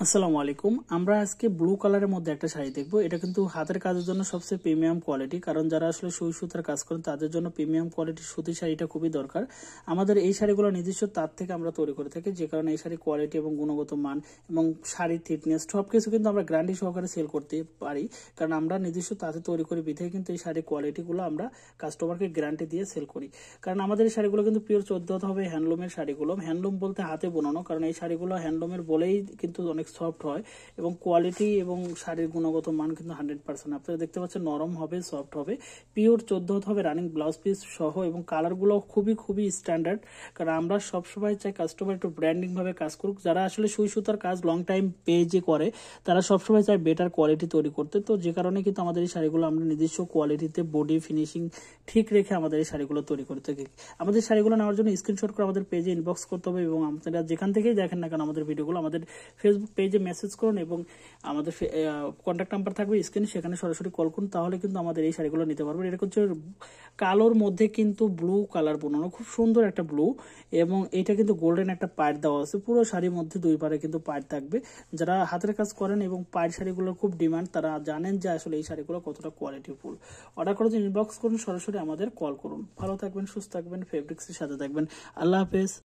আসসালামু আলাইকুম। আমরা আজকে ব্লু কালারের মধ্যে একটা শাড়ি দেখবো। এটা কিন্তু হাতের কাজের জন্য সবচেয়ে প্রিমিয়াম কোয়ালিটি, কারণ যারা আসলে সুই সুতার কাজ করেন তাদের জন্য প্রিমিয়াম কোয়ালিটির সুতির শাড়িটা খুবই দরকার। আমাদের এই শাড়িগুলো নিজস্ব তার থেকে আমরা তৈরি করে থাকি, যে কারণে এই শাড়ির কোয়ালিটি এবং গুণগত মান এবং শাড়ির থিকনেস সবকিছু কিন্তু আমরা গ্যারান্টি সহকারে সেল করতে পারি, কারণ আমরা নিজস্ব তাতে তৈরি করি বিধায় কিন্তু এই শাড়ির কোয়ালিটিগুলো আমরা কাস্টমারকে গ্যারান্টি দিয়ে সেল করি। কারণ আমাদের এই শাড়িগুলো কিন্তু পিওর 14 হবে হ্যান্ডলুমের শাড়িগুলো। হ্যান্ডলুম বলতে হাতে বোনানো, কারণ এই শাড়িগুলো হ্যান্ডলুমের বলেই কিন্তু অনেক সফট হয় এবং কোয়ালিটি এবং শাড়ির গুণগত মান কিন্তু 100%। আপনারা দেখতে পাচ্ছেন নরম হবে, সফট হবে, পিওর 14 হবে রানিং ব্লাউজ পিস সহ, এবং কালারগুলো খুবই খুবই স্ট্যান্ডার্ড। কারণ আমরা সবসময় চাই কাস্টমার একটু ব্র্যান্ডিং ভাবে কাজ করুক। যারা আসলে সুই সুতার কাজ লং টাইম পেজে করে তারা সবসময় চায় বেটার কোয়ালিটি তৈরি করতে। তো যে কারণে কিন্তু আমাদের এই শাড়িগুলো আমরা নিজস্ব কোয়ালিটিতে বডি ফিনিশিং ঠিক রেখে আমাদের এই শাড়িগুলো তৈরি করে থাকি। আমাদের শাড়িগুলো নেওয়ার জন্য স্ক্রিনশট করে আমাদের পেজে ইনবক্স করতে হবে, এবং আপনারা যেখান থেকেই দেখেন না কেন আমাদের ভিডিওগুলো আমাদের ফেসবুক পেজে মেসেজ করুন, এবং আমাদের কন্ট্যাক্ট নাম্বার থাকবে স্ক্রিনে, সেখানে সরাসরি কল করুন, তাহলে কিন্তু আমাদের এই শাড়িগুলো নিতে পারবেন। এটা হচ্ছে কালোর মধ্যে কিন্তু ব্লু কালার বোনানো, খুব সুন্দর একটা ব্লু, এবং এটা কিন্তু গোল্ডেন একটা পাড় দেওয়া আছে। পুরো শাড়ির মধ্যে দুই পারে কিন্তু পাড় থাকবে। যারা হাতের কাজ করেন এবং পাড় শাড়িগুলোর খুব ডিমান্ড, তারা জানেন যে আসলে এই শাড়িগুলো কতটা কোয়ালিটিফুল। অর্ডার করার জন্য ইনবক্স করুন, সরাসরি আমাদের কল করুন। ভালো থাকবেন, সুস্থ থাকবেন, ফেব্রিক্সের সাথে থাকবেন। আল্লাহ হাফেজ।